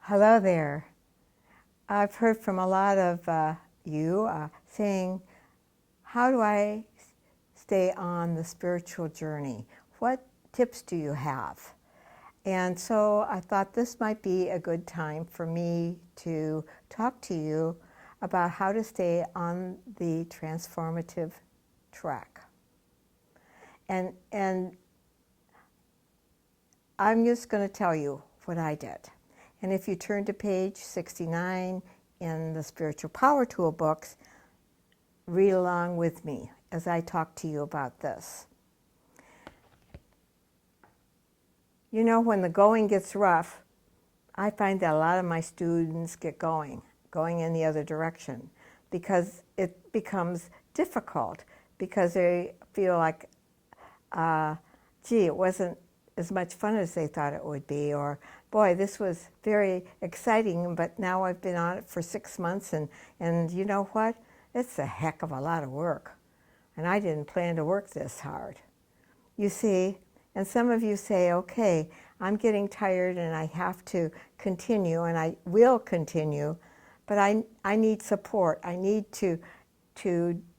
Hello there. I've heard from a lot of you saying, how do I stay on the spiritual journey? What tips do you have? And so I thought this might be a good time for me to talk to you about how to stay on the transformative track. And I'm just going to tell you what I did. And if you turn to page 69 in the Spiritual Power Tool books, read along with me as I talk to you about this. You know, when the going gets rough, I find that a lot of my students get going in the other direction, because it becomes difficult, because they feel like, gee, it wasn't as much fun as they thought it would be, or boy, this was very exciting, but now I've been on it for 6 months, and you know what? It's a heck of a lot of work, and I didn't plan to work this hard. You see, and some of you say, okay, I'm getting tired and I have to continue, and I will continue, but I need support. I need to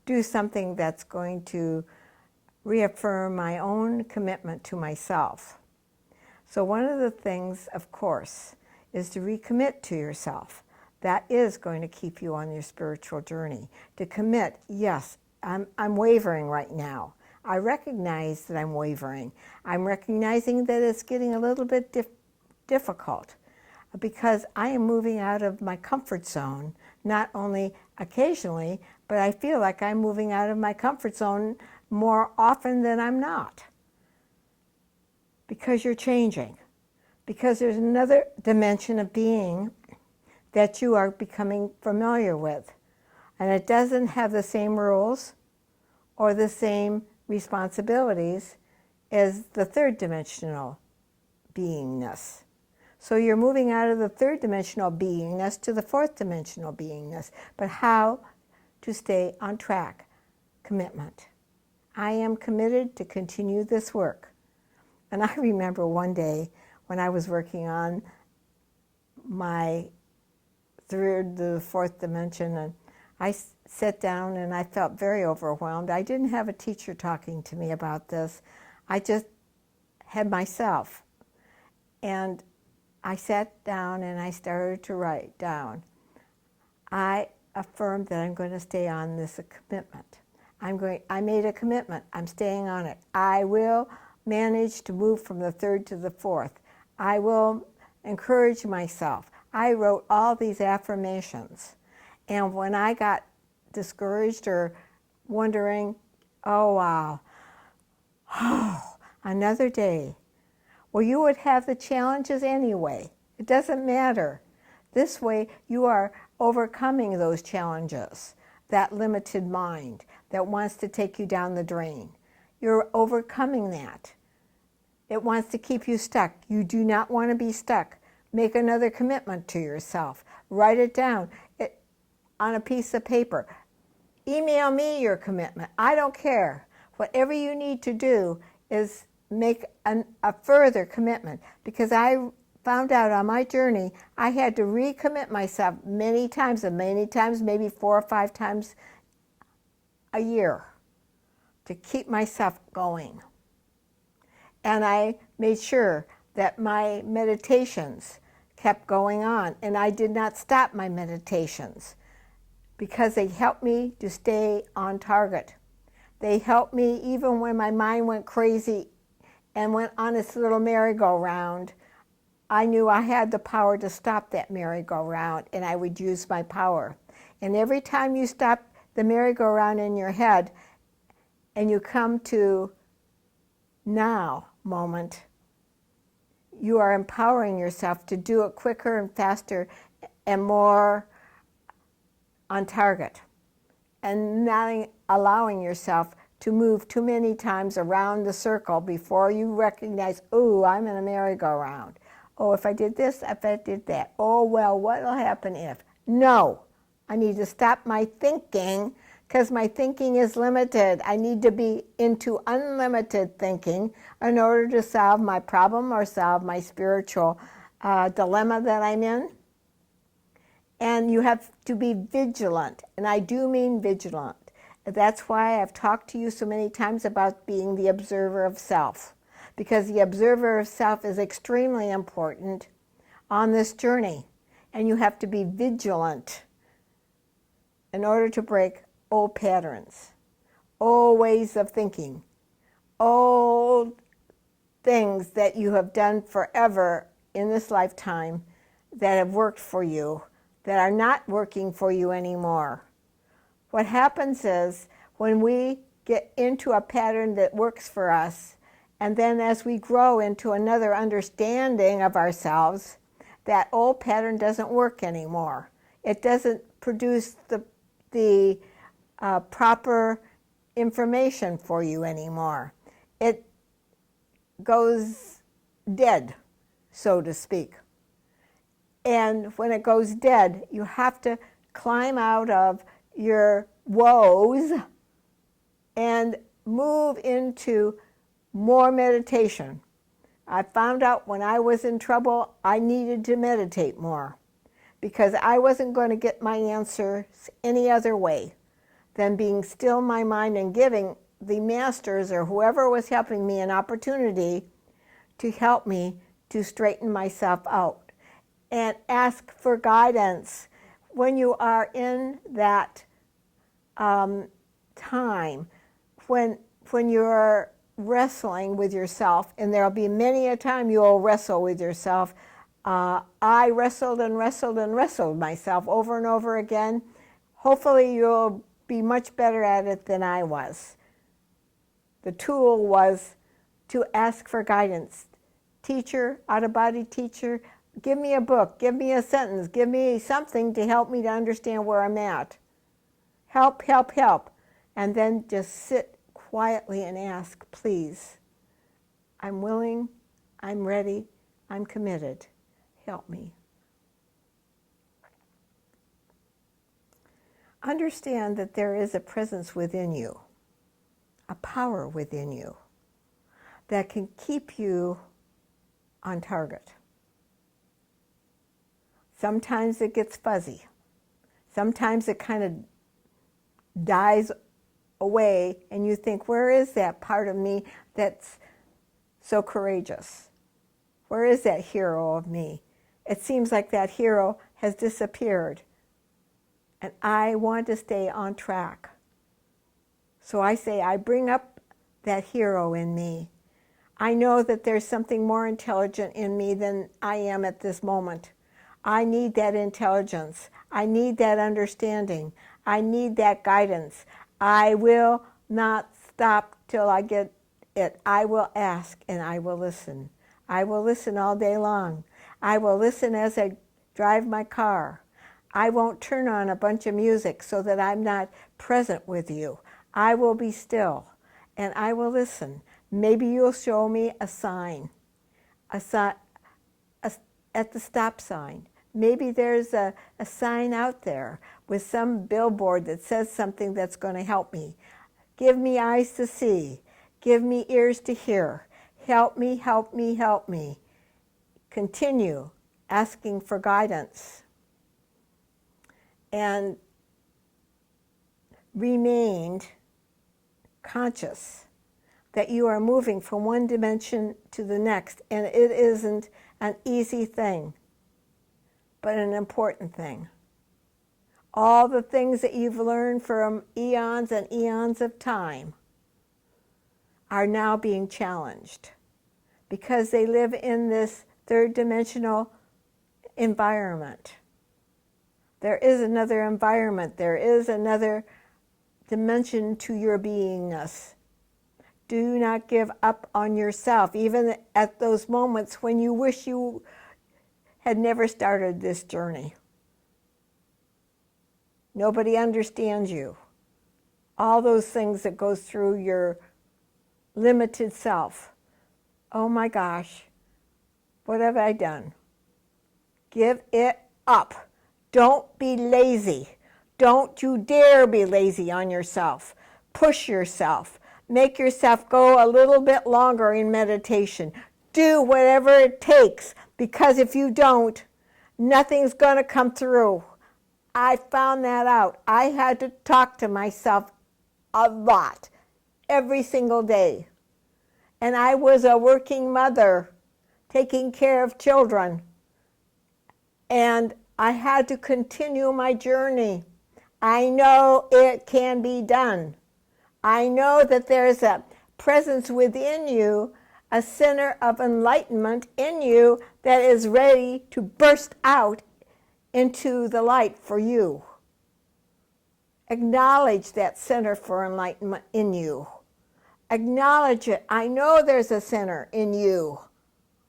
do something that's going to reaffirm my own commitment to myself. So one of the things, of course, is to recommit to yourself. That is going to keep you on your spiritual journey. To commit, yes, I'm wavering right now. I recognize that I'm wavering. I'm recognizing that it's getting a little bit difficult, because I am moving out of my comfort zone, not only occasionally, but I feel like I'm moving out of my comfort zone more often than I'm not. Because you're changing. Because there's another dimension of being that you are becoming familiar with. And it doesn't have the same rules or the same responsibilities as the third dimensional beingness. So you're moving out of the third dimensional beingness to the fourth dimensional beingness. But how to stay on track? Commitment. I am committed to continue this work. And I remember one day when I was working on my third to the fourth dimension, and I sat down and I felt very overwhelmed. I didn't have a teacher talking to me about this. I just had myself. And I sat down and I started to write down. I affirmed that I'm going to stay on this commitment. I made a commitment. I'm staying on it. I will manage to move from the third to the fourth. I will encourage myself. I wrote all these affirmations. And when I got discouraged or wondering, oh wow, another day. Well, you would have the challenges anyway. It doesn't matter. This way you are overcoming those challenges, that limited mind that wants to take you down the drain. You're overcoming that. It wants to keep you stuck. You do not want to be stuck. Make another commitment to yourself. Write it down on a piece of paper. Email me your commitment. I don't care. Whatever you need to do is make a further commitment, because I found out on my journey I had to recommit myself many times, maybe 4 or 5 times a year, to keep myself going. And I made sure that my meditations kept going on, and I did not stop my meditations, because they helped me to stay on target. They helped me even when my mind went crazy and went on its little merry-go-round. I knew I had the power to stop that merry-go-round, and I would use my power. And every time you stop the merry-go-round in your head and you come to now moment, you are empowering yourself to do it quicker and faster and more on target, and not allowing yourself to move too many times around the circle before you recognize, oh, I'm in a merry-go-round. Oh, if I did this, if I did that. Oh, well, what will happen if? No, I need to stop my thinking, because my thinking is limited. I need to be into unlimited thinking in order to solve my problem or solve my spiritual dilemma that I'm in. And you have to be vigilant, and I do mean vigilant. That's why I've talked to you so many times about being the observer of self, because the observer of self is extremely important on this journey, and you have to be vigilant in order to break old patterns, old ways of thinking, old things that you have done forever in this lifetime that have worked for you, that are not working for you anymore. What happens is when we get into a pattern that works for us, and then as we grow into another understanding of ourselves, that old pattern doesn't work anymore. It doesn't produce the proper information for you anymore. It goes dead, so to speak. And when it goes dead, you have to climb out of your woes and move into more meditation. I found out when I was in trouble, I needed to meditate more because I wasn't going to get my answers any other way than being still my mind and giving the masters or whoever was helping me an opportunity to help me to straighten myself out. And ask for guidance when you are in that time, when you're wrestling with yourself, and there'll be many a time you'll wrestle with yourself. I wrestled and wrestled and wrestled myself over and over again. Hopefully you'll be much better at it than I was. The tool was to ask for guidance. Teacher, out-of-body teacher, give me a book, give me a sentence, give me something to help me to understand where I'm at. Help, help, help. And then just sit quietly and ask, please. I'm willing, I'm ready, I'm committed. Help me. Understand that there is a presence within you, a power within you that can keep you on target. Sometimes it gets fuzzy. Sometimes it kind of dies away and you think, where is that part of me that's so courageous? Where is that hero of me? It seems like that hero has disappeared. And I want to stay on track. So I say, I bring up that hero in me. I know that there's something more intelligent in me than I am at this moment. I need that intelligence. I need that understanding. I need that guidance. I will not stop till I get it. I will ask and I will listen. I will listen all day long. I will listen as I drive my car. I won't turn on a bunch of music so that I'm not present with you. I will be still and I will listen. Maybe you'll show me a sign, at the stop sign. Maybe there's a sign out there with some billboard that says something that's going to help me. Give me eyes to see. Give me ears to hear. Help me, help me, help me. Continue asking for guidance. And remain conscious that you are moving from one dimension to the next. And it isn't an easy thing, but an important thing. All the things that you've learned from eons and eons of time are now being challenged because they live in this third dimensional environment. There is another environment. There is another dimension to your beingness. Do not give up on yourself, even at those moments when you wish you had never started this journey. Nobody understands you. All those things that goes through your limited self. Oh my gosh, what have I done? Give it up. Don't be lazy. Don't you dare be lazy on yourself. Push yourself. Make yourself go a little bit longer in meditation. do whatever it takes, because if you don't, nothing's going to come through. I found that out. I had to talk to myself a lot, every single day. And I was a working mother, taking care of children. And I had to continue my journey. I know it can be done. I know that there's a presence within you, a center of enlightenment in you that is ready to burst out into the light for you. Acknowledge that center for enlightenment in you. Acknowledge it. I know there's a center in you,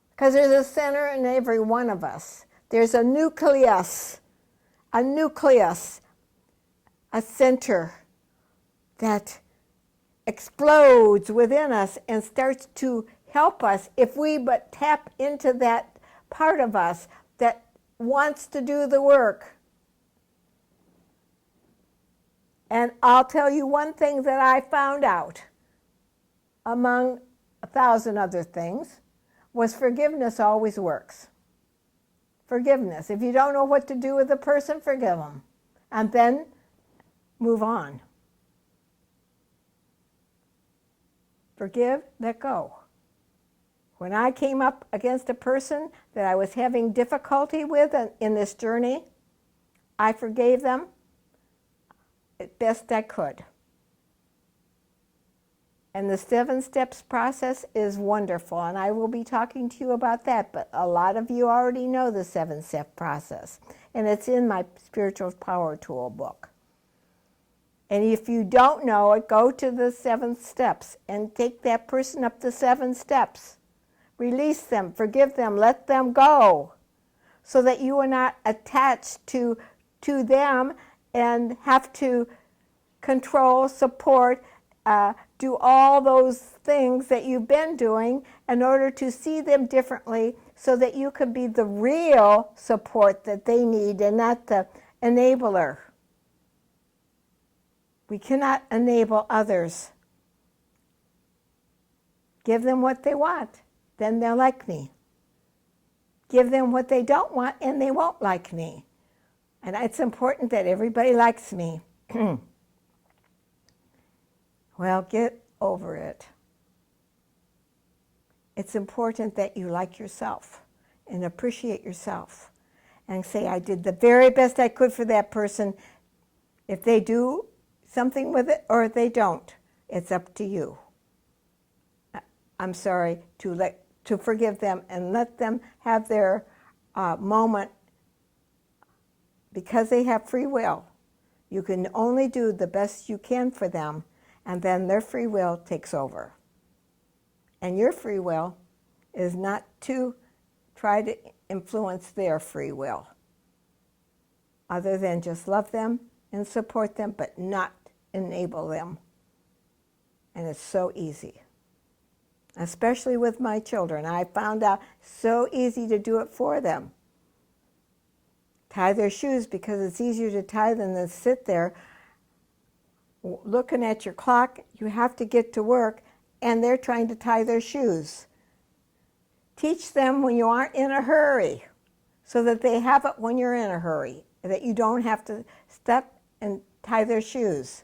because there's a center in every one of us. There's a nucleus, a center that explodes within us and starts to help us if we but tap into that part of us that wants to do the work. And I'll tell you one thing that I found out, among 1,000 other things, was forgiveness always works. Forgiveness. If you don't know what to do with a person, forgive them. And then move on. Forgive, let go. When I came up against a person that I was having difficulty with in this journey, I forgave them as best I could. And the 7 steps process is wonderful, and I will be talking to you about that, but a lot of you already know the 7-step process, and it's in my Spiritual Power Tool book. And if you don't know it, go to the 7 steps and take that person up the 7 steps. Release them, forgive them, let them go, so that you are not attached to them and have to control, support, do all those things that you've been doing in order to see them differently, so that you can be the real support that they need and not the enabler. We cannot enable others. Give them what they want, then they'll like me. Give them what they don't want, and they won't like me. And it's important that everybody likes me. Well, get over it. It's important that you like yourself and appreciate yourself and say, I did the very best I could for that person. If they do something with it or if they don't, it's up to you. I'm sorry, to forgive them and let them have their moment, because they have free will. You can only do the best you can for them, and then their free will takes over. And your free will is not to try to influence their free will, other than just love them and support them, but not enable them. And it's so easy. Especially with my children. I found out so easy to do it for them. Tie their shoes, because it's easier to tie than to sit there looking at your clock. You have to get to work, and they're trying to tie their shoes. Teach them when you aren't in a hurry, so that they have it when you're in a hurry, that you don't have to step and tie their shoes.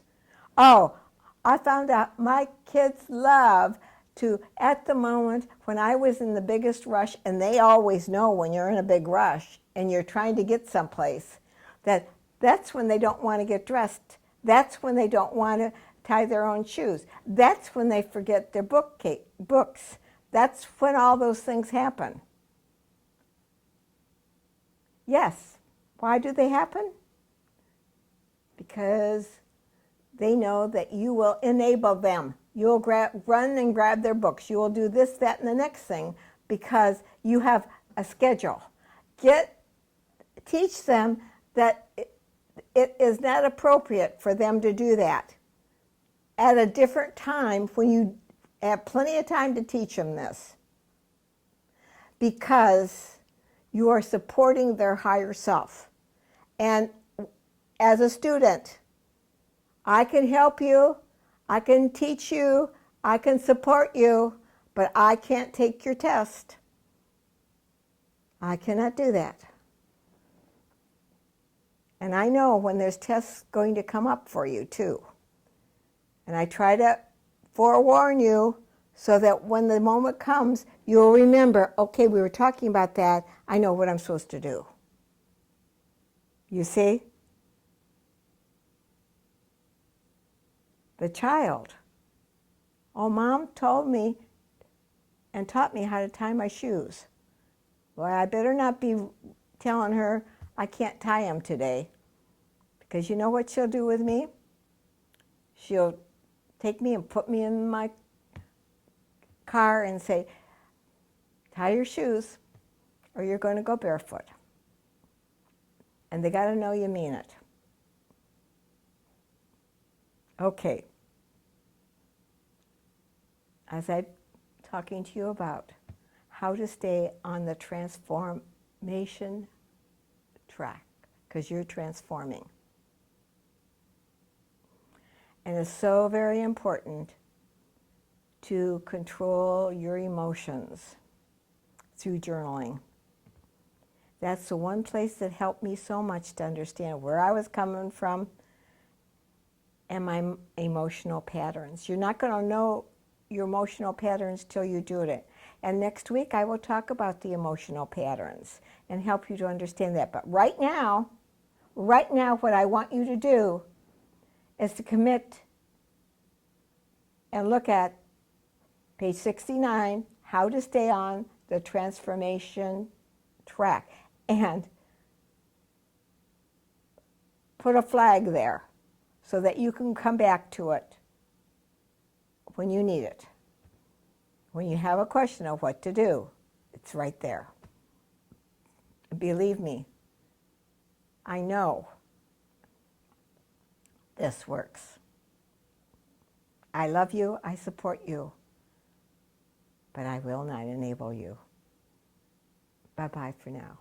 Oh, I found out my kids love to, at the moment when I was in the biggest rush, and they always know when you're in a big rush and you're trying to get someplace, that's when they don't want to get dressed. That's when they don't want to tie their own shoes. That's when they forget their books. That's when all those things happen. Yes. Why do they happen? Because they know that you will enable them. You'll run and grab their books. You will do this, that, and the next thing, because you have a schedule. Teach them that it is not appropriate for them to do that. At a different time, when you have plenty of time to teach them this, because you are supporting their higher self. And as a student, I can help you, I can teach you, I can support you, but I can't take your test. I cannot do that. And I know when there's tests going to come up for you too. And I try to forewarn you so that when the moment comes, you'll remember, okay, we were talking about that. I know what I'm supposed to do. You see? The child. Oh, Mom told me and taught me how to tie my shoes. Well, I better not be telling her I can't tie them today. Because you know what she'll do with me? She'll take me and put me in my car and say, tie your shoes or you're going to go barefoot. And they got to know you mean it. Okay. As I'm talking to you about how to stay on the transformation track, because you're transforming. And it's so very important to control your emotions through journaling. That's the one place that helped me so much to understand where I was coming from and my emotional patterns. You're not going to know your emotional patterns till you do it. And next week I will talk about the emotional patterns and help you to understand that. But right now what I want you to do is to commit and look at page 69, how to stay on the transformation track, and put a flag there so that you can come back to it when you need it. When you have a question of what to do, it's right there. Believe me, I know this works. I love you, I support you, but I will not enable you. Bye-bye for now.